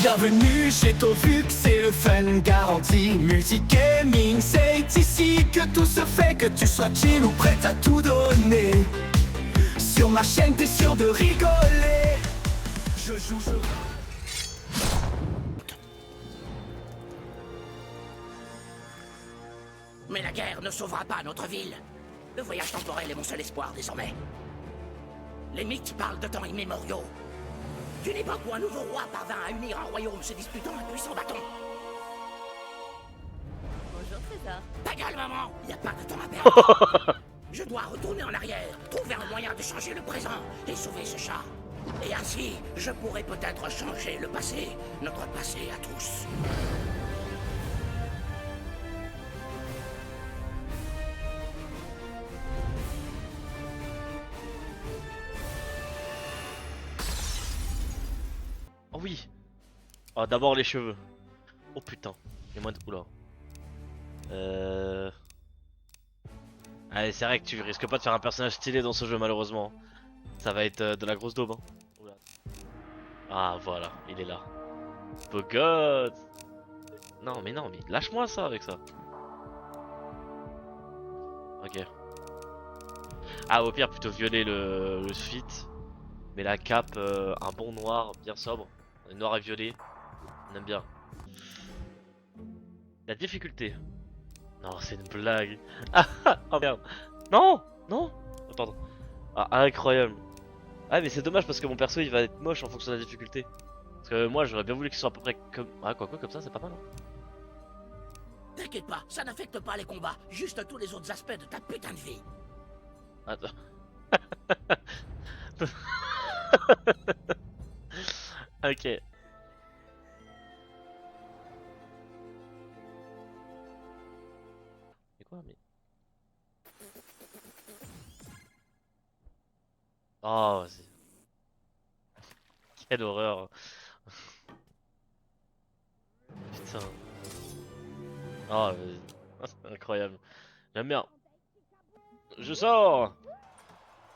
Bienvenue chez Tovux, c'est le fun garanti. Multigaming, c'est ici que tout se fait. Que tu sois chill ou prêt à tout donner. Sur ma chaîne, t'es sûr de rigoler. Je joue, je... Mais la guerre ne sauvera pas notre ville. Le voyage temporel est mon seul espoir désormais. Les mythes parlent de temps immémoriaux. D'une époque où un nouveau roi parvint à unir un royaume se disputant un puissant bâton. Bonjour Trésor. Ta gueule, maman! Il n'y a pas de temps à perdre. Je dois retourner en arrière, trouver un moyen de changer le présent et sauver ce chat. Et ainsi, je pourrai peut-être changer le passé, notre passé à tous. Oh oui. Oh, d'abord les cheveux. Oh putain. Il y a moins de... Oula. Allez, c'est vrai que tu risques pas de faire un personnage stylé dans ce jeu malheureusement. Ça va être de la grosse daube. Hein. Oula. Ah voilà, il est là. Beau god. Non mais lâche-moi ça avec ça. Ok. Ah au pire plutôt violer le fit. Mais la cape, un bon noir bien sobre. Noir et violet. On aime bien. La difficulté. Non, c'est une blague. Ah, oh merde. Non, non. Oh, pardon. Ah, incroyable. Ah, mais c'est dommage parce que mon perso il va être moche en fonction de la difficulté. Parce que moi j'aurais bien voulu qu'il soit à peu près comme. Ah, quoi, comme ça, c'est pas mal. Hein. T'inquiète pas, ça n'affecte pas les combats, juste tous les autres aspects de ta putain de vie. Attends. Ok. C'est quoi, mais. Oh, vas-y. Quelle horreur. Putain. Oh, vas-y. C'est incroyable. J'aime bien. Je sors.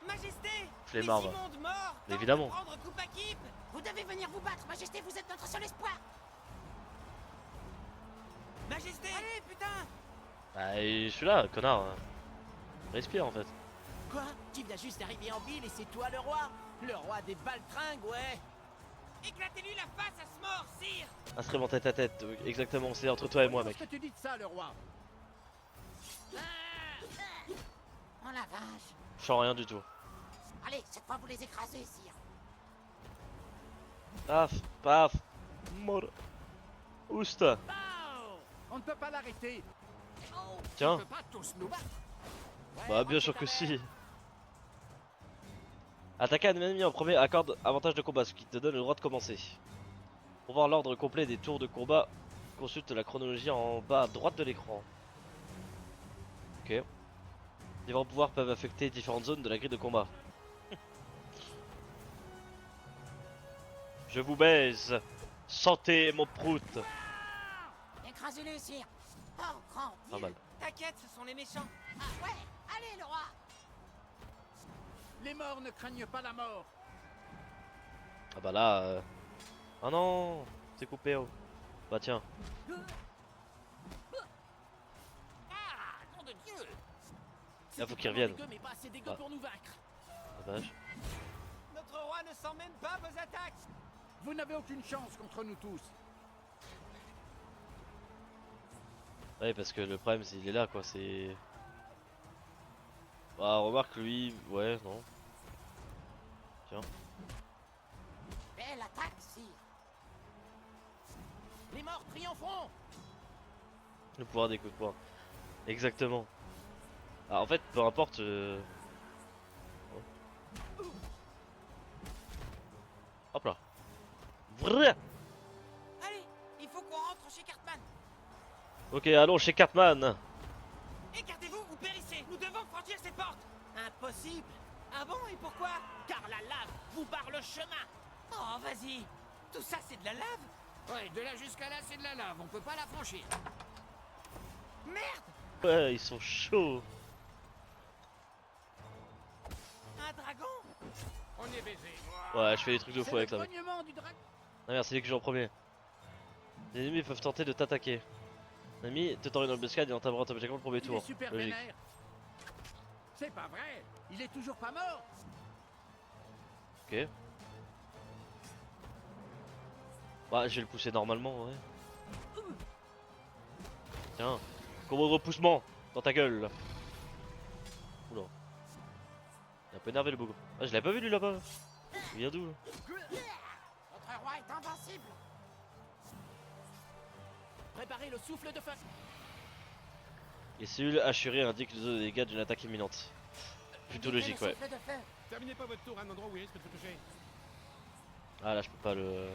Majesté! Flemmard, Les va. immondes morts tentent Évidemment. de prendre coupe à Kip. Vous devez venir vous battre, Majesté, vous êtes notre seul espoir. Majesté! Allez, putain! Bah, je suis là, connard. Respire en fait. Quoi? Tu viens juste d'arriver en ville et c'est toi le roi? Le roi des baltringues, ouais! Éclatez-lui la face à ce mort, sire! Un serait tête à tête, exactement, c'est entre toi et moi, mec. Qu'est-ce que tu dis de ça, le roi? Oh la vache. Je sens rien du tout. Allez, cette fois vous les écrasez, sire. Paf, paf, mort. Ousta. On ne peut pas l'arrêter! Tiens. On peut pas tous nous battre! Bah, bien sûr que si. Attaquer un ennemi en premier accorde avantage de combat, ce qui te donne le droit de commencer. Pour voir l'ordre complet des tours de combat, consulte la chronologie en bas à droite de l'écran. Ok. Différents pouvoirs peuvent affecter différentes zones de la grille de combat. Je vous baise. Sentez mon prout. Écrasez-les, sire. Oh, grand Pas Dieu. mal. T'inquiète, ce sont les méchants! Ah ouais, allez, le roi. Les morts ne craignent pas la mort! Ah bah là... Ah non, c'est coupé oh. Bah tiens. Ah, nom de Dieu! Là faut qu'il revienne. Dégueu, mais pas assez dégueu Ah. pour nous vaincre! Dommage. Notre roi ne sent même pas vos attaques! Vous n'avez aucune chance contre nous tous! Ouais parce que le problème c'est qu'il est là quoi, c'est... Bah remarque lui... Ouais non. Tiens. Belle attaque, sire. Les morts triompheront! Le pouvoir des coups de poing. Exactement. Ah en fait peu importe... Hop là. Vrrr. Allez, il faut qu'on rentre chez Cartman! Ok allons chez Cartman. Écartez-vous ou périssez! Nous devons franchir cette porte! Impossible! Ah bon, et pourquoi? Car la lave vous barre le chemin! Oh, vas-y! Tout ça, c'est de la lave? Ouais, de là jusqu'à là, c'est de la lave, on peut pas la franchir. Merde! Ouais ils sont chauds. Un dragon? On est baisé. Ouais je fais des trucs de fou avec ça mec. Le grognement du dragon. Ah merde c'est lui que j'ai en premier. Les ennemis peuvent tenter de t'attaquer. L'ennemi te tend une embuscade et entamera automatiquement le premier Il est tour. super Logique. vénère. C'est pas vrai. Il est toujours pas mort. Ok. Bah, je vais le pousser normalement, ouais. Tiens, combo de repoussement dans ta gueule. Oula. Il est un peu énervé le bogo. Ah, je l'avais pas vu lui là-bas. Il vient d'où là? Notre roi est invincible. Préparez le souffle de feu. Les cellules hachurées indiquent le dégâts d'une attaque imminente. Plutôt Libérez logique, le ouais. souffle de feu. Terminez pas votre tour à un endroit où il risque de se toucher. Ah là, je peux pas le.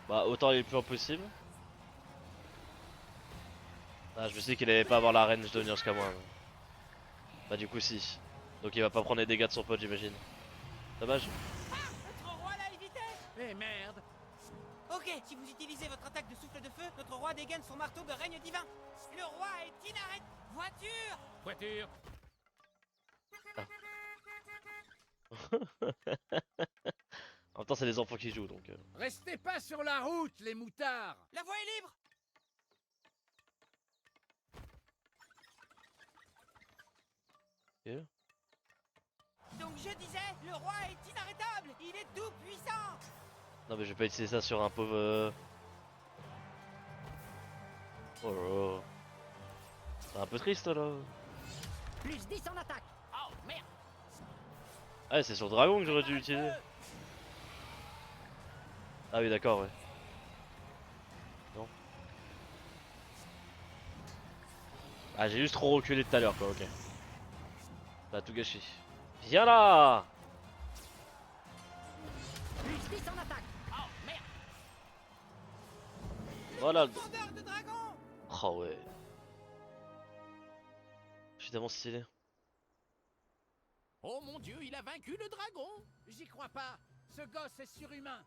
Bah, autant il est le plus impossible. Ah, je me suis dit qu'il allait pas avoir la reine de devenir jusqu'à moi. Bah, du coup, si. Donc, il va pas prendre les dégâts de son pote, j'imagine. Dommage. Notre roi l'a évité. Eh merde. Ok, si vous utilisez votre attaque de souffle de feu, notre roi dégaine son marteau de règne divin. Le roi est inarrêtable. Voiture. Voiture. En même temps, c'est les enfants qui jouent donc. Restez pas sur la route, les moutards. La voie est libre. Ok. Donc je disais, le roi est inarrêtable. Il est tout puissant. Non, mais je vais pas utiliser ça sur un pauvre. Oh là là. C'est un peu triste là. Plus 10 en attaque. Oh merde. Ah, c'est sur le dragon que j'aurais dû l'utiliser. Ah oui, d'accord, ouais. Non. Ah, j'ai juste trop reculé tout à l'heure, quoi, ok. Ça a tout gâché. Viens là! Plus 10 en attaque. Oh merde. Voilà. Vendeur de dragon. Oh ouais. Je suis tellement stylé. Oh mon dieu, il a vaincu le dragon. J'y crois pas. Ce gosse est surhumain.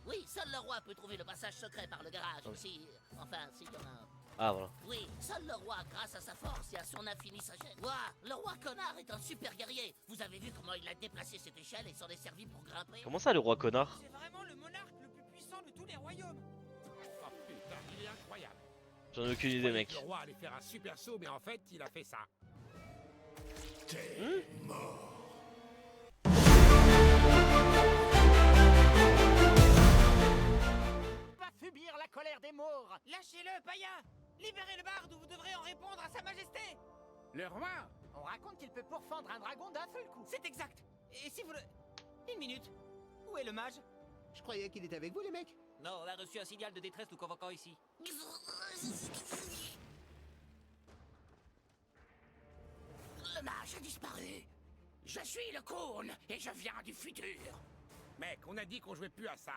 Oui, seul le roi peut trouver le passage secret par le garage. Si, enfin, s'il y en a un. Ah, voilà. Oui, seul le roi, grâce à sa force et à son infinie sagesse. Le roi connard est un super guerrier. Vous avez vu comment il a déplacé cette échelle et s'en est servi pour grimper? Comment ça, le roi connard? C'est vraiment le monarque le plus puissant de tous les royaumes. Oh putain, il est incroyable. J'en ai aucune idée, Croyais mec. que le roi allait faire un super saut, mais en fait, il a fait ça. Va subir la colère des morts. Lâchez-le, païen. Libérez le barde ou vous devrez en répondre à sa majesté. Le roi. On raconte qu'il peut pourfendre un dragon d'un seul coup. C'est exact. Et si vous le... Une minute. Où est le mage? Je croyais qu'il était avec vous, les mecs. Non, on a reçu un signal de détresse nous convoquant ici. Le mage a disparu. Je suis le Khorne et je viens du futur. Mec, on a dit qu'on jouait plus à ça.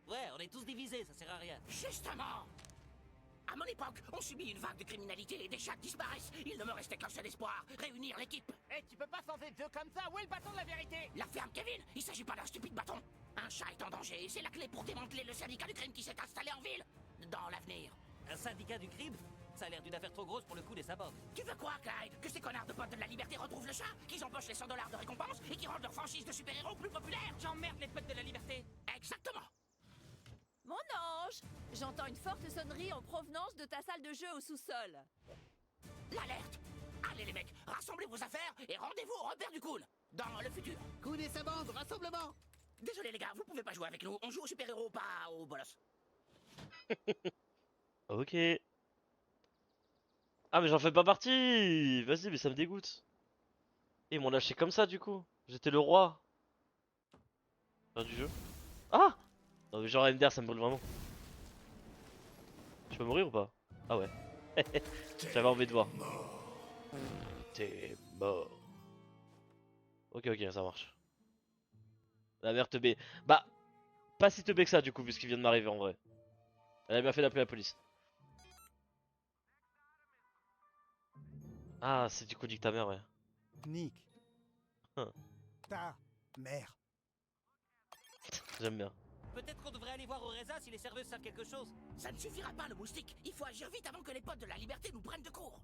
Ouais, on est tous divisés, ça sert à rien. Justement. À mon époque, on subit une vague de criminalité et des chats disparaissent. Il ne me restait qu'un seul espoir, réunir l'équipe. Eh, tu peux pas sauver deux comme ça. Où est le bâton de la vérité? La ferme Kevin, il s'agit pas d'un stupide bâton. Un chat est en danger et c'est la clé pour démanteler le syndicat du crime qui s'est installé en ville. Dans l'avenir. Un syndicat du crime? Ça a l'air d'une affaire trop grosse pour le coup des sabords. Tu veux quoi, Clyde? Que ces connards de potes de la liberté retrouvent le chat? Qu'ils empochent les $100 de récompense et qu'ils rendent leur franchise de super-héros plus populaire? J'emmerde les potes de la liberté. Exactement. Mon ange! J'entends une forte sonnerie en provenance de ta salle de jeu au sous-sol. L'alerte. Allez les mecs, rassemblez vos affaires et rendez-vous au repère du Khorne. Dans le futur. Coup et sa bande, rassemblement. Désolé les gars, vous pouvez pas jouer avec nous. On joue aux super-héros, pas aux bolos. Ok. Ah, mais j'en fais pas partie! Vas-y, mais ça me dégoûte. Ils m'ont lâché comme ça, du coup. J'étais le roi. Fin du jeu. Ah! Non, mais genre MDR, ça me brûle vraiment. Je peux mourir ou pas? Ah ouais. J'avais envie de voir. T'es mort. Ok, ok, ça marche. La mère teubée. Bah, pas si teubée que ça, du coup, vu ce qui vient de m'arriver en vrai. Elle a bien fait d'appeler la police. Ah, c'est du coup nique ta mère, ouais. Nick. Hein. Ta mère. J'aime bien. Peut-être qu'on devrait aller voir au Reza si les serveuses savent quelque chose. Ça ne suffira pas le moustique. Il faut agir vite avant que les potes de la liberté nous prennent de court.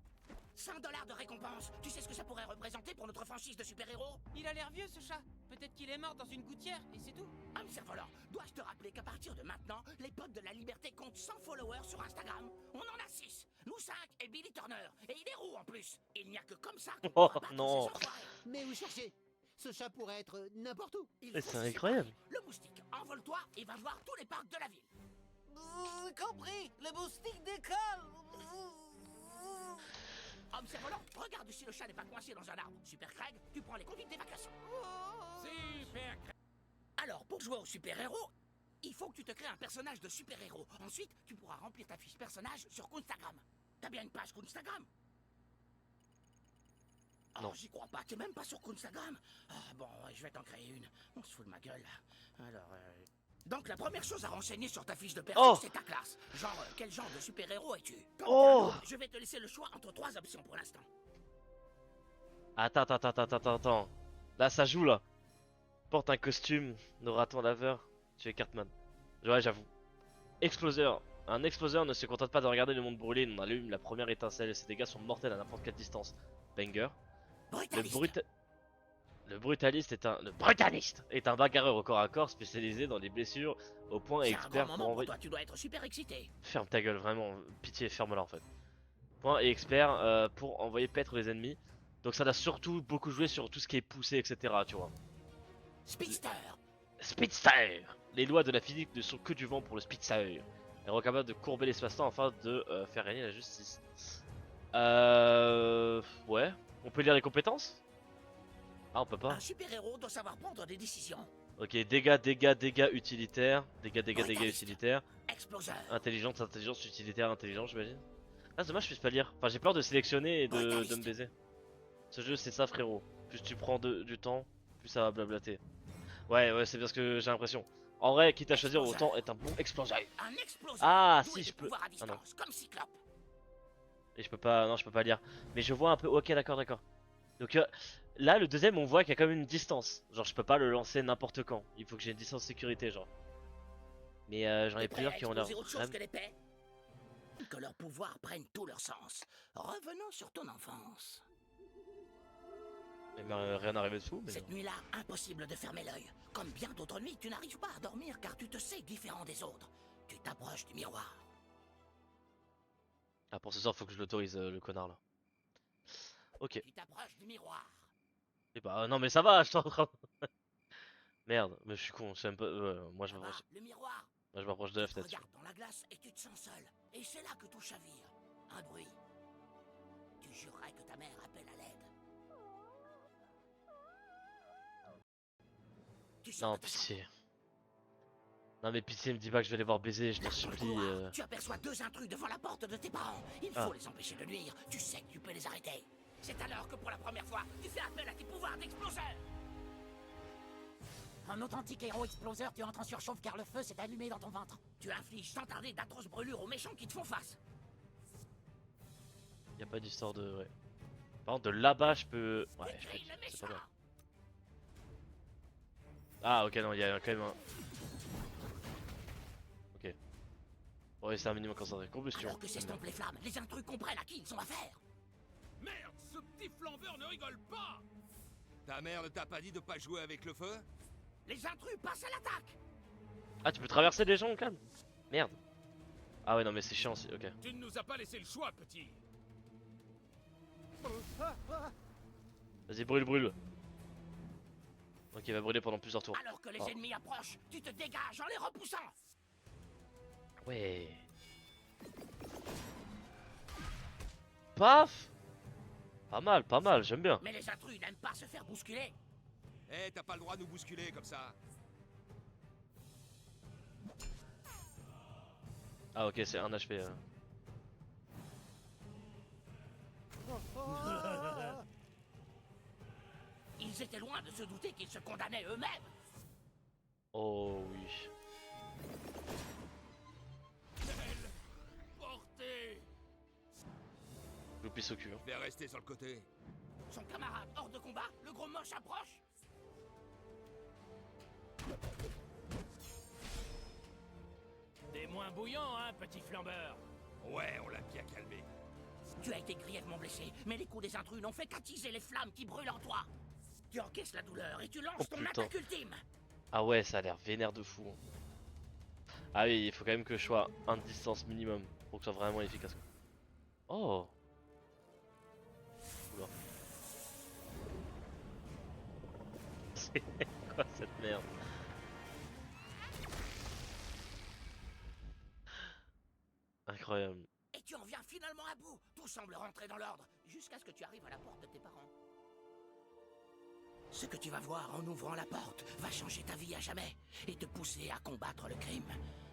$100 de récompense. Tu sais ce que ça pourrait représenter pour notre franchise de super-héros? Il a l'air vieux ce chat. Peut-être qu'il est mort dans une gouttière, et c'est tout. Homme cerf-volant, dois-je te rappeler qu'à partir de maintenant, les potes de la liberté comptent 100 followers sur Instagram? On en a 6, nous 5 et Billy Turner, et il est roux en plus. Il n'y a que comme ça qu'on Oh, pourra battre non. ces enfoirés. Mais où chercher? Ce chat pourrait être n'importe où. Il Mais faut c'est se incroyable. séparer. Le moustique, envole-toi et va voir tous les parcs de la ville. Compris, le moustique décolle. Homme cerf-volant, regarde si le chat n'est pas coincé dans un arbre. Super Craig, tu prends les conduites d'évacuation. Super. Alors, pour jouer au super-héros, il faut que tu te crées un personnage de super-héros. Ensuite, tu pourras remplir ta fiche personnage sur Instagram. T'as bien une page Instagram? Oh, Non. j'y crois pas, t'es même pas sur Instagram. Ah bon, ouais, je vais t'en créer une. On se fout de ma gueule, là. Alors, Donc, la première chose à renseigner sur ta fiche de perso, Oh. c'est ta classe. Genre, quel genre de super-héros es-tu? Quand Oh. t'es ado, je vais te laisser le choix entre 3 options pour l'instant. Attends. Là, ça joue là. Porte un costume de raton laveur. Tu es Cartman. Ouais, j'avoue. Exploseur. Un exploseur ne se contente pas de regarder le monde brûler, il en allume la première étincelle et ses dégâts sont mortels à n'importe quelle distance. Banger. Brutaliste. Le brutaliste est un bagarreur au corps à corps spécialisé dans les blessures au point et C'est un expert grand pour moment pour envoyer. toi, tu dois être super excité. Ferme ta gueule, vraiment. Pitié, ferme-la en fait. Point et expert pour envoyer paître les ennemis. Donc ça doit surtout beaucoup jouer sur tout ce qui est poussé, etc. Tu vois. Speedster. Speedster. Les lois de la physique ne sont que du vent pour le Speedster. Elle est capable de courber l'espace-temps afin de faire régner la justice. Ouais. On peut lire les compétences? Ah, on peut pas. Un super-héros doit savoir prendre des décisions. Ok, dégâts utilitaires. Dégâts Brutaliste. utilitaires. Exploseur. Intelligence, utilitaire, intelligence, j'imagine. Ah, c'est dommage, je puisse pas lire. Enfin, j'ai peur de sélectionner et de me baiser. Ce jeu, c'est ça, frérot. Plus tu prends du temps, plus ça va blablater. Ouais, c'est bien ce que j'ai l'impression. En vrai, quitte à choisir, autant être un bon exploseur. Un exploseur. Ah, doué si, de je peux. pouvoirs à Ah non. distance, comme Cyclope. Et je peux pas, non, je peux pas lire. Mais je vois un peu. Ok, d'accord. Donc là, le deuxième, on voit qu'il y a quand même une distance. Genre, je peux pas le lancer n'importe quand. Il faut que j'ai une distance de sécurité, genre. Mais j'en ai T'es prêt à plusieurs qui ont l'air. exploser autre chose que l'épée? Que leurs pouvoirs prennent tout leur sens. Revenons sur ton enfance. Il m'est rien arrivé dessous, mais. Cette nuit-là, impossible de fermer l'œil. Comme bien d'autres nuits, tu n'arrives pas à dormir car tu te sais différent des autres. Tu t'approches du miroir. Ah, pour ce soir, faut que je l'autorise, le connard là. Ok. Tu t'approches du miroir. Et bah, non, mais ça va, je suis en train. Merde, mais je suis con, je sais même pas. Moi, je Là-bas, m'approche. le miroir. Moi, je m'approche de la Tu te fenêtre. regardes dans la glace et tu te sens seul. Et c'est là que tout chavire. Un bruit. Tu jurerais que ta mère appelle à l'aide. Tu sors Non, de ta chambre. pitié. Non, mais pitié, me dis pas que je vais les voir baiser, je t'en Dans le supplie. couloir, tu aperçois 2 intrus devant la porte de tes parents. Il faut Ah. les empêcher de nuire. Tu sais que tu peux les arrêter. C'est alors que pour la première fois, tu fais appel à tes pouvoirs d'exploseur. Un authentique héros exploseur, tu entres en surchauffe car le feu s'est allumé dans ton ventre. Tu infliges sans tarder d'atroces brûlures aux méchants qui te font face. Y a pas d'histoire de. Ouais. Par contre, de là-bas, je peux. Ouais, je Détruis le peux. C'est pas méchant. mal. Ah, ok, non, il y a quand même un. Ok. Ouais, c'est un minimum concentré. Combustion. Alors que s'estompent les flammes, les intrus comprennent à qui ils ont affaire. Merde, ce petit flambeur ne rigole pas. Ta mère ne t'a pas dit de pas jouer avec le feu? Les intrus passent à l'attaque. Ah, tu peux traverser les gens, calme. Merde. Ah, ouais, non, mais c'est chiant aussi. Ok. Tu ne nous as pas laissé le choix, petit. Vas-y, brûle. Ok, il va brûler pendant plusieurs tours. Alors que les Oh. ennemis approchent, tu te dégages en les repoussant. Ouais. Paf. Pas mal, j'aime bien. Mais les intrus n'aiment pas se faire bousculer. Eh, t'as pas le droit de nous bousculer comme ça. Ah, ok, c'est un HP. Ils étaient loin de se douter qu'ils se condamnaient eux-mêmes. Oh oui. Portez. Je pisse au cul. Hein. Je vais rester sur le côté. Son camarade hors de combat, le gros moche approche. T'es moins bouillant, hein, petit flambeur. Ouais, on l'a bien calmé. Tu as été grièvement blessé, mais les coups des intrus n'ont fait qu'attiser les flammes qui brûlent en toi. Tu encaisses la douleur et tu lances Oh, ton putain. attaque ultime. Ah ouais, ça a l'air vénère de fou. Ah oui, il faut quand même que je sois à une distance minimum pour que ce soit vraiment efficace. Oh. Oula. C'est quoi cette merde? Incroyable. Et tu en viens finalement à bout. Tout semble rentrer dans l'ordre, jusqu'à ce que tu arrives à la porte de tes parents. Ce que tu vas voir en ouvrant la porte va changer ta vie à jamais et te pousser à combattre le crime.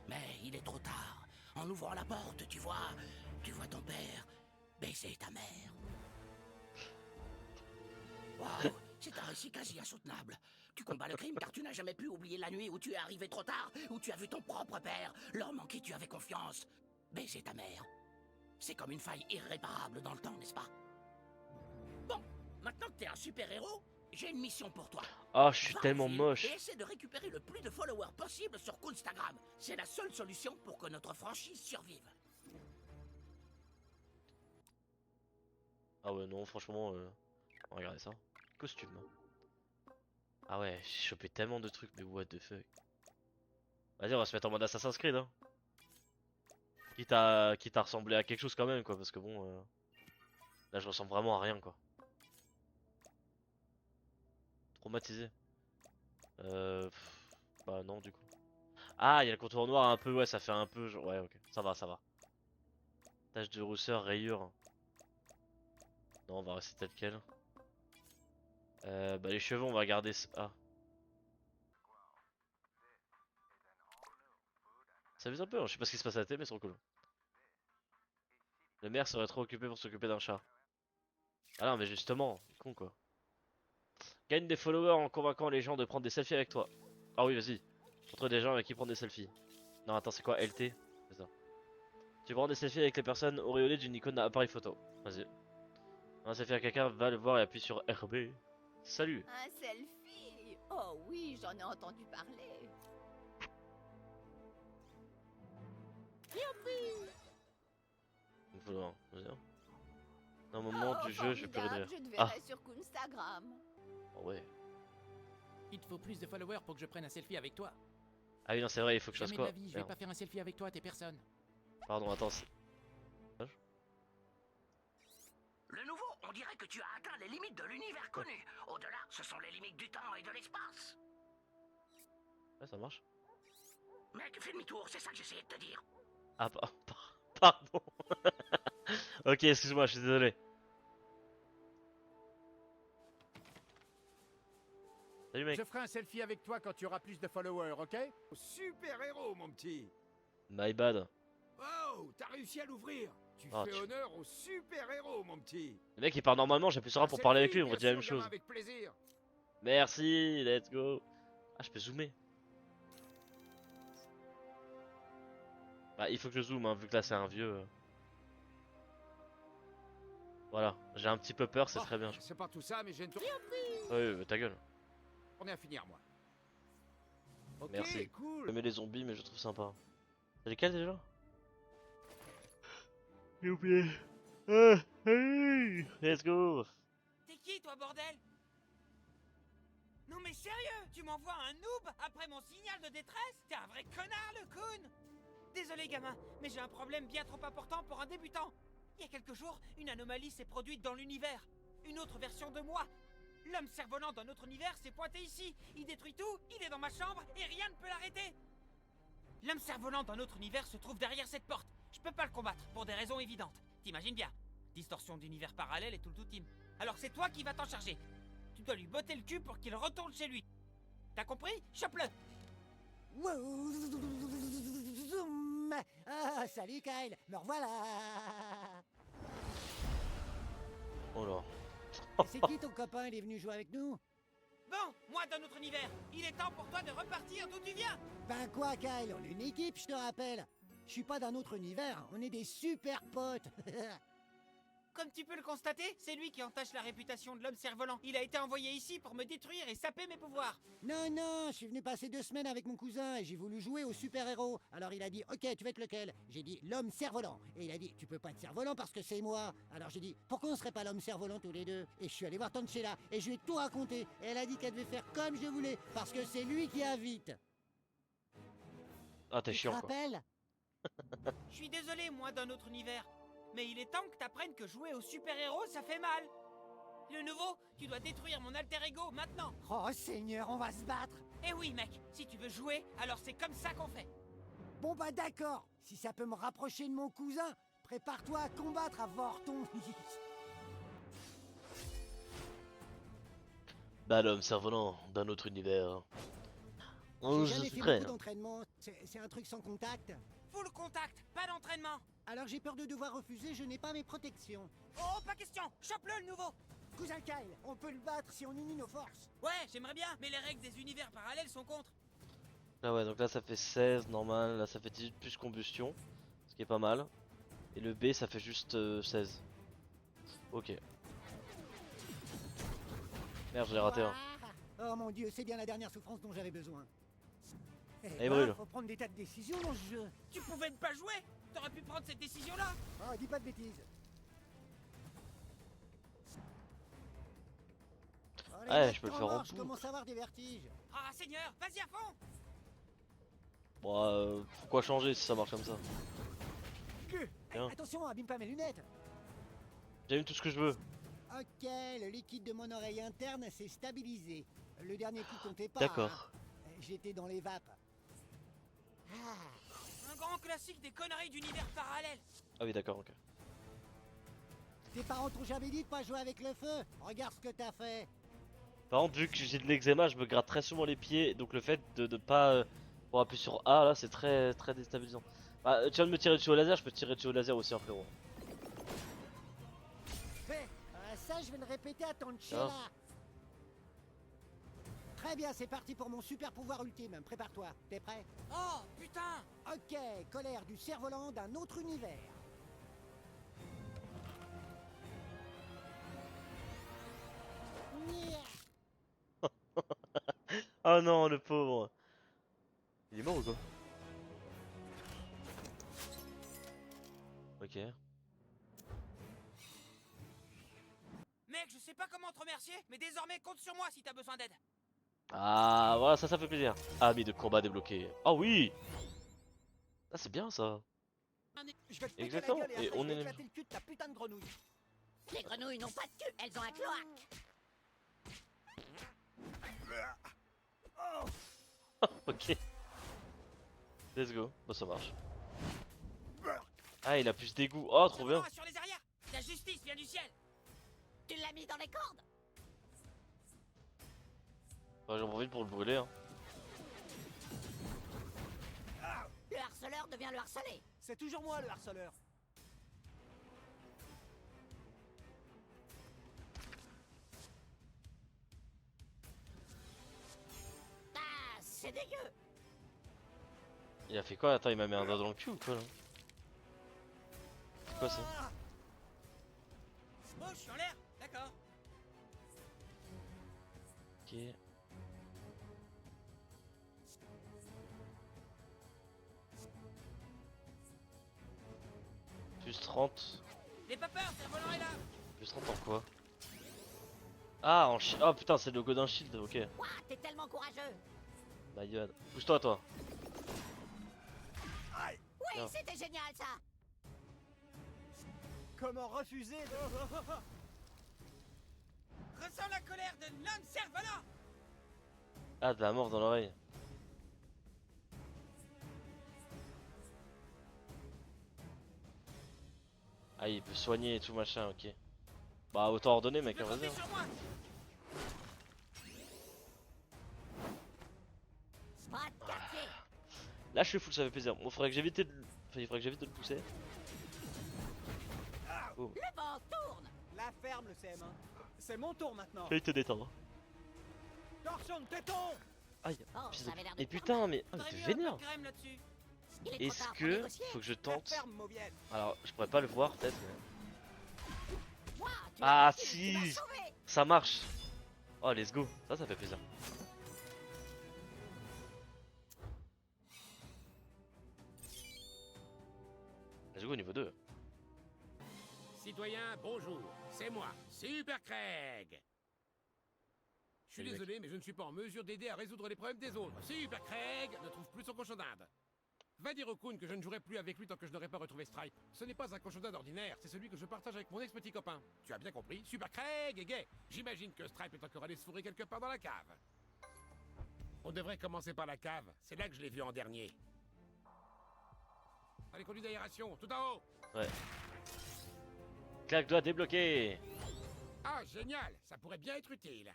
Mais il est trop tard. En ouvrant la porte, tu vois ton père baiser ta mère. Waouh, c'est un récit quasi insoutenable. Tu combats le crime car tu n'as jamais pu oublier la nuit où tu es arrivé trop tard, où tu as vu ton propre père, l'homme en qui tu avais confiance, baiser ta mère. C'est comme une faille irréparable dans le temps, n'est-ce pas? Bon, maintenant que t'es un super-héros, j'ai une mission pour toi. Oh, je suis Va en tellement ville moche. Et essaie de récupérer le plus de followers possible sur Instagram. C'est la seule solution pour que notre franchise survive. Ah ouais, non, franchement, on va regarder ça. Costume. Ah ouais, j'ai chopé tellement de trucs, mais what the fuck. Vas-y, on va se mettre en mode Assassin's Creed, hein. Quitte à ressembler à quelque chose quand même, quoi, parce que bon, là je ressemble vraiment à rien, quoi. Traumatisé. Bah non, du coup. Ah, il y a le contour noir un peu, ouais, ça fait un peu, genre, ouais, ok, ça va, ça va. Tache de rousseur, rayure. Non, on va rester tel quel. Bah les cheveux, on va garder. Ah. Ça vise un peu, hein. Je sais pas ce qui se passe à la télé, mais c'est trop cool. Le maire serait trop occupé pour s'occuper d'un chat. Ah non, mais justement, con quoi. Gagne des followers en convainquant les gens de prendre des selfies avec toi. Ah oui, vas-y. Montre des gens avec qui prendre des selfies. Non, attends, c'est quoi LT? C'est ça. Tu prends des selfies avec les personnes auréolées d'une icône d'appareil photo. Vas-y. Un selfie à quelqu'un, va le voir et appuie sur RB. Salut. Un selfie? Oh oui, j'en ai entendu parler. Il faut voir, vas-y. Dans un moment Oh, du jeu, je peux formidable, rire. je te Ah, verrai sur Instagram. oh ouais. Il te faut plus de followers pour que je prenne un selfie avec toi. Ah oui, non, c'est vrai, il faut que je fasse Jamais de quoi? la vie, je vais Merde. pas faire un selfie avec toi, t'es personne. Pardon, attends. Le nouveau, on dirait que tu as atteint les limites de l'univers connu. Au-delà, ce sont les limites du temps et de l'espace. Ouais, ça marche. Mec, fais demi-tour, c'est ça que j'essayais de te dire. Ah, pardon. Ok, excuse-moi, je suis désolé. Salut mec. Je ferai un selfie avec toi quand tu auras plus de followers, ok? Super-héros, mon petit. My bad. Oh, t'as réussi à l'ouvrir. Tu Ah, fais tu- honneur au super-héros, mon petit. Le mec il part normalement, j'appuie sur A pour parler avec lui, on va dire la même Bien sûr, chose. gamin, avec plaisir. Merci, let's go. Ah, je peux zoomer. Bah, il faut que je zoome, hein, vu que là c'est un vieux. Voilà, j'ai un petit peu peur, c'est Bon, très bien. C'est pas tout ça, mais j'ai une Ouais, ta gueule. tournée à finir, moi. Ok, Merci. cool. J'aimais les zombies, mais je trouve sympa. C'est lesquels déjà? J'ai oublié. Let's go. T'es qui, toi, bordel? Non mais sérieux, tu m'envoies un noob après mon signal de détresse? T'es un vrai connard, le Kun! Désolé, gamin, mais j'ai un problème bien trop important pour un débutant. Il y a quelques jours, une anomalie s'est produite dans l'univers. Une autre version de moi. L'homme cerf-volant d'un autre univers s'est pointé ici. Il détruit tout, il est dans ma chambre et rien ne peut l'arrêter. L'homme cerf-volant d'un autre univers se trouve derrière cette porte. Je peux pas le combattre pour des raisons évidentes. T'imagines bien. Distorsion d'univers parallèle et tout le team. Alors c'est toi qui vas t'en charger. Tu dois lui botter le cul pour qu'il retourne chez lui. T'as compris? Chope-le! Wow, zoom. Ah, salut Kyle, me revoilà. Oh là. C'est qui ton copain? Il est venu jouer avec nous? Bon, moi d'un autre univers. Il est temps pour toi de repartir d'où tu viens. Ben quoi Kyle, on est une équipe, je te rappelle. Je suis pas d'un autre univers, on est des super potes. Comme tu peux le constater, c'est lui qui entache la réputation de l'homme cerf-volant. Il a été envoyé ici pour me détruire et saper mes pouvoirs. Non, non, je suis venu passer 2 semaines avec mon cousin et j'ai voulu jouer au super-héros. Alors il a dit, ok, tu veux être lequel? J'ai dit, l'homme cerf-volant. Et il a dit, tu peux pas être cerf-volant parce que c'est moi. Alors j'ai dit, pourquoi on serait pas l'homme cerf-volant tous les deux? Et je suis allé voir Tante Sheila et je lui ai tout raconté. Et elle a dit qu'elle devait faire comme je voulais parce que c'est lui qui invite. Ah, t'es Tu te chiant quoi. rappelles? Je suis désolé, moi, d'un autre univers. Mais il est temps que t'apprennes que jouer au super-héros, ça fait mal. Le nouveau, tu dois détruire mon alter ego maintenant. Oh Seigneur, on va se battre. Eh oui, mec, si tu veux jouer, alors c'est comme ça qu'on fait. Bon bah d'accord, si ça peut me rapprocher de mon cousin, prépare-toi à combattre à Vorton. Bah, l'homme cerf-volant d'un autre univers. Oh, J'ai je jamais suis fait prêt. beaucoup d'entraînement, c'est un truc sans contact. Full contact, pas d'entraînement. Alors j'ai peur de devoir refuser, je n'ai pas mes protections. Oh, pas question, chope-le le nouveau. Cousin Kyle, on peut le battre si on unit nos forces. Ouais, j'aimerais bien, mais les règles des univers parallèles sont contre. Ah ouais, donc là ça fait 16 normal, là ça fait 18 plus combustion, ce qui est pas mal. Et le B ça fait juste 16. Ok. Merde, j'ai raté un. Oh mon dieu, c'est bien la dernière souffrance dont j'avais besoin. Et brûle. Faut prendre des tas de décisions dans ce jeu. Tu pouvais ne pas jouer. T'aurais pu prendre cette décision-là. Oh, dis pas de bêtises. Oh, les Ouais, mecs, je peux le t'en faire en marche, je boucle. commence à avoir des vertiges. Ah, Seigneur, vas-y à fond. Bon, pourquoi changer si ça marche comme ça? Tiens. Attention, abîme pas mes lunettes. J'ai mis tout ce que je veux. Ok, le liquide de mon oreille interne s'est stabilisé. Le dernier coup comptait pas. D'accord. hein. J'étais dans les vapes. Un grand classique des conneries d'univers parallèles. Ah oui, d'accord, ok. Tes parents t'ont jamais dit de pas jouer avec le feu. Regarde ce que t'as fait. Par contre, vu que j'ai de l'eczéma, je me gratte très souvent les pieds, donc le fait de ne pas pour appuyer sur A là, c'est très déstabilisant. Bah, tu viens de me tirer dessus au laser, je peux te tirer dessus au laser aussi, hein, frérot. Ça, je vais le répéter à Tante Sheila. Très bien, c'est parti pour mon super pouvoir ultime. Prépare-toi. T'es prêt? Oh, putain. Ok, colère du cerf-volant d'un autre univers. Nya. Oh non, le pauvre. Il est mort ou quoi? Ok. Mec, je sais pas comment te remercier, mais désormais compte sur moi si t'as besoin d'aide. Ah, voilà, ça fait plaisir. Ami de combat débloqué. Ah oui. Ah, c'est bien ça. Je vais te péter Exactement, la gueule et et après, on je vais est- éclater le cul de ta putain de grenouille. Les grenouilles n'ont pas de queue, elles ont un cloaque. Ok. Let's go. Bon, ça marche. Ah, il a plus de dégoût. Oh, trop bien. Sur les arrières. La justice vient du ciel. Tu l'as mis dans les cordes. Ouais, j'en profite pour le brûler. Hein. Le harceleur devient le harcelé. C'est toujours moi le harceleur. Ah, c'est dégueu. Il a fait quoi? Attends, il m'a mis un doigt dans le cul ou quoi là? C'est quoi ça? Oh, je suis en l'air. D'accord. Ok. Plus 30. N'aie pas peur, cerf-volant est là. Plus 30 en quoi? Ah, en shield. Oh putain, c'est le logo d'un shield, ok. Ouah, t'es tellement courageux. My god. Pousse-toi, toi. Oui, Bien. c'était génial ça. Comment refuser Ressens la colère de l'homme cerf-volant. Ah, de la mort dans l'oreille. Ah, il peut soigner et tout machin, ok. Bah, autant ordonner, mec, Tu hein, veux vas-y. compter hein. sur moi. Pas de quartier. Là, je suis full, ça fait plaisir. Bon, faudrait que j'évite de... Enfin, il faudrait que j'évite de le pousser. Oh. Le vent tourne. La ferme le CM1. C'est mon tour maintenant. Fallait te détendre. Torsion de téton. Aïe. Oh, Fils ça de- avait l'air de Mais faire putain, mal. mais... Ah, mais T'aurais t'es mis un peu vénère. de crème là-dessus. Il est trop Est-ce tard pour que... négocier. Faut que je La tente... ferme mauvienne. Alors, je pourrais pas le voir, peut-être, mais... Ah si, ça marche. Oh let's go, ça fait plaisir. Let's go au niveau 2. Citoyen, bonjour. C'est moi, Super Craig. Je suis Salut, mec. désolé, mais je ne suis pas en mesure d'aider à résoudre les problèmes des autres. Super Craig ne trouve plus son cochon d'Inde. Va dire au Kun que je ne jouerai plus avec lui tant que je n'aurai pas retrouvé Stripe. Ce n'est pas un cochon d'Inde ordinaire, c'est celui que je partage avec mon ex-petit copain. Tu as bien compris, Super Craig est gay. J'imagine que Stripe est encore allé se fourrer quelque part dans la cave. On devrait commencer par la cave, c'est là que je l'ai vu en dernier. Allez, conduit d'aération, tout en haut. Ouais. Claque doigt débloqué. Ah, génial, ça pourrait bien être utile.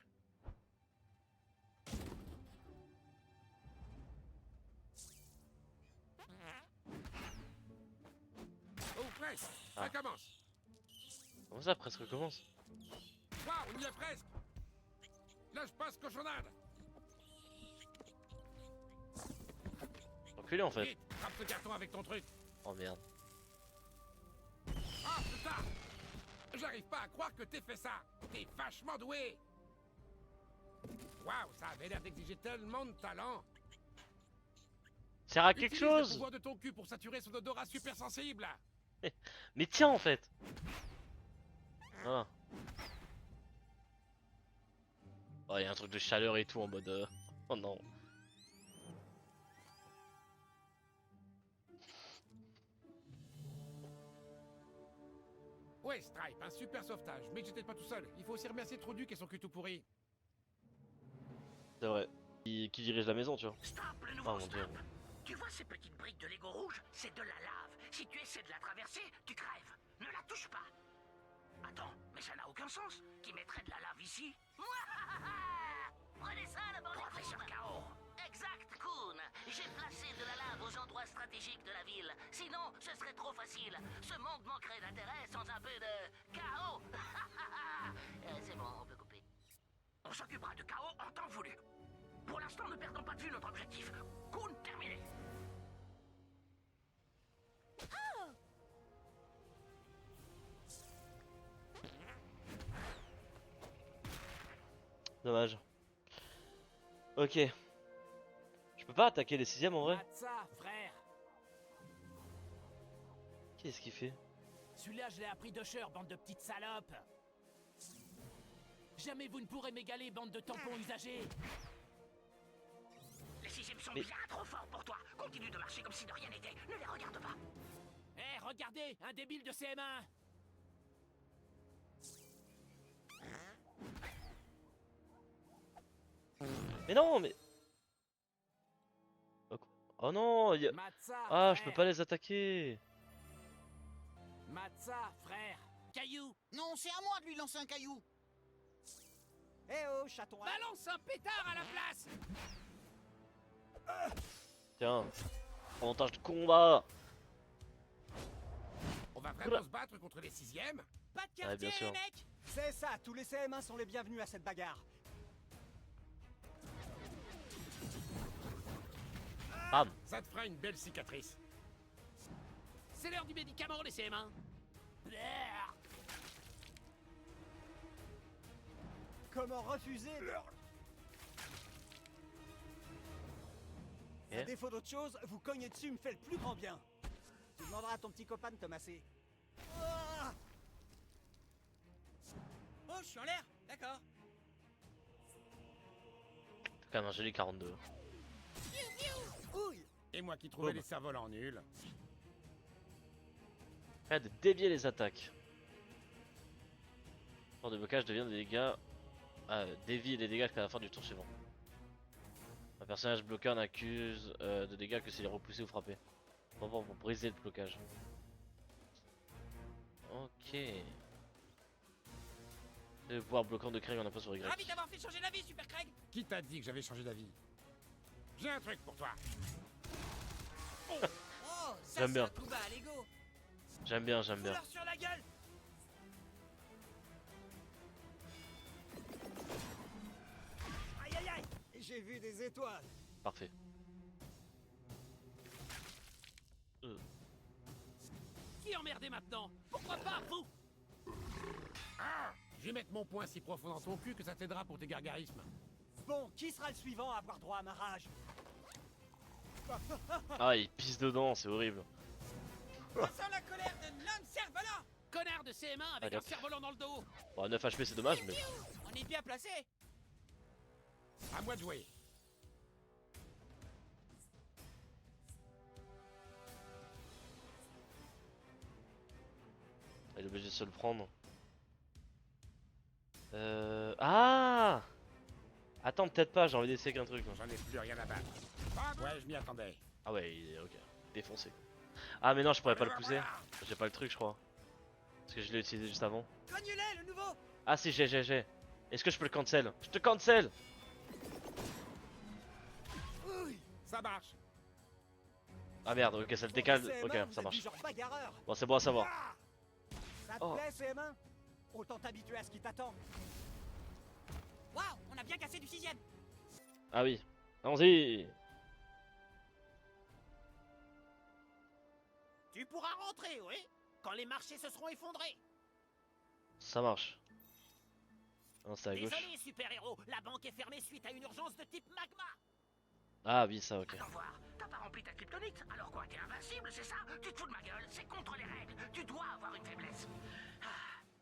Oh, presque, ça commence. Comment ça presque commence? Waouh, on y est presque. Là, je passe cochon d'Inde. Enculé en fait. Vite, frappe ce carton avec ton truc. Oh merde. Ah, putain! J'arrive pas à croire que t'aies fait ça. T'es vachement doué. Waouh, ça avait l'air d'exiger tellement de talent. Sert à quelque Utilise le chose. pouvoir de ton cul pour saturer son odorat super sensible. Mais tiens en fait. Ah. Oh y'a un truc de chaleur et tout en mode oh non. Ouais, Stripe, un super sauvetage. Mais j'étais pas tout seul. Il faut aussi remercier Trouduc et son cul tout pourri. C'est vrai. Qui dirige la maison tu vois. Stop, le Oh nouveau mon dieu. stop. Tu vois ces petites briques de Lego rouge? C'est de la lave. Si tu essaies de la traverser, tu crèves. Ne la touche pas. Attends, mais ça n'a aucun sens. Qui mettrait de la lave ici? Prenez ça, la bande. Professeur K.O. Exact, Kun. J'ai placé de la lave aux endroits stratégiques de la ville. Sinon, ce serait trop facile. Ce monde manquerait d'intérêt sans un peu de chaos. C'est bon, on peut couper. On s'occupera de K.O. en temps voulu. Pour l'instant, ne perdons pas de vue notre objectif. Kun terminé. Dommage. Ok. Je peux pas attaquer les 6ème en vrai? ça, frère. Qu'est-ce qu'il fait? Celui-là, je l'ai appris d'Usher, bande de petites salopes. Jamais vous ne pourrez m'égaler, bande de tampons usagés. Les 6e sont Mais- bien trop forts pour toi. Continue de marcher comme si de rien n'était. Ne les regarde pas. Eh, regardez, un débile de CM1. Mais non mais. Oh non Matza, Ah je peux pas les attaquer. Matza, frère. Caillou. Non, c'est à moi de lui lancer un caillou. Eh oh, chaton. Balance un pétard à la place. Tiens. Avantage de combat. On va vraiment Oula. se battre contre les 6e? Pas de Ouais, bien sûr. les mecs. C'est ça, tous les CM1 sont les bienvenus à cette bagarre. Bam. Ça te fera une belle cicatrice. C'est l'heure du médicament, les CM1. Comment refuser Eh. À défaut d'autre chose, vous cogner dessus me fait le plus grand bien. Tu demanderas à ton petit copain de te masser. Ah, Oh, je suis en l'air. D'accord. C'est quand même un joli 42. ouille. Et moi qui trouvais Oh, les cerfs-volants nuls. Prêt de dévier les attaques. Pour de blocage devient des dégâts. Dévie les dégâts jusqu'à la fin du tour suivant. Un personnage bloqueur n'accuse de dégâts que s'il est repoussé ou frappé. Pour briser le blocage. Ok. Le pouvoir bloquant de Craig en impose sur Y. Ravi d'avoir fait changer d'avis, Super Craig. Qui t'a dit que j'avais changé d'avis? J'ai un truc pour toi. Oh, ça J'aime c'est bien. un coup bas à Lego. J'aime bien, j'aime bien. Fous-leur sur la gueule. Aïe aïe aïe. J'ai vu des étoiles. Parfait. Qui emmerdez maintenant? Pourquoi pas vous? Je vais mettre mon poing si profond dans ton cul que ça t'aidera pour tes gargarismes. Bon, qui sera le suivant à avoir droit à ma rage? Ah, il pisse dedans, c'est horrible. On sent la colère de l'homme cerf-volant. Connard de CM1 avec Allez, un hop. cerf-volant dans le dos. Bon, 9 HP, c'est dommage, mais. On est bien placé. À moi de jouer. Il est obligé de se le prendre. Ah! Attends, peut-être pas, j'ai envie d'essayer qu'un truc. J'en ai plus rien à battre. Ouais, je m'y attendais. Ah ouais, il est ok. Défoncé. Ah, mais non, je pourrais pas le pousser. J'ai pas le truc, je crois. Parce que je l'ai utilisé juste avant. Cogne-les, le nouveau. Ah, si, j'ai. Est-ce que je peux le cancel? Je te cancel! Ça marche. Ah merde, ok, ça le décale. CM1, Ok, vous ça êtes du marche. genre bagarreur. Bon, c'est bon à savoir. Ça te Oh. plaît, CM1? Autant t'habituer à ce qui t'attend. Waouh, on a bien cassé du 6ème. Ah oui. Allons-y! Tu pourras rentrer, oui, quand les marchés se seront effondrés. Ça marche. Non, c'est à gauche. Désolé, super-héros, la banque est fermée suite à une urgence de type magma. Ah oui, ça, ok. Attends voir, t'as pas rempli ta kryptonite. Alors quoi, t'es invincible, c'est ça? Tu te fous de ma gueule, c'est contre les règles. Tu dois avoir une faiblesse.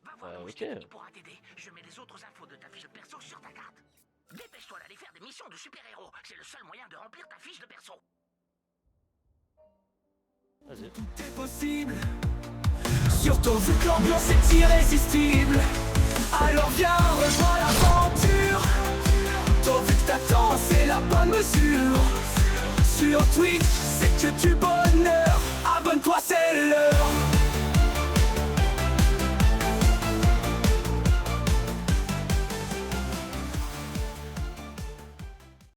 Va voir le ok. Steve, il pourra t'aider. Je mets les autres infos de ta fiche de perso sur ta carte. Dépêche-toi d'aller faire des missions de super-héros. C'est le seul moyen de remplir ta fiche de perso. Vas-y. Tout est possible. Surtout vu que l'ambiance est irrésistible. Alors viens, rejoins l'aventure. Tôt vu que t'attends, c'est la bonne mesure. Sur Twitch, c'est que tu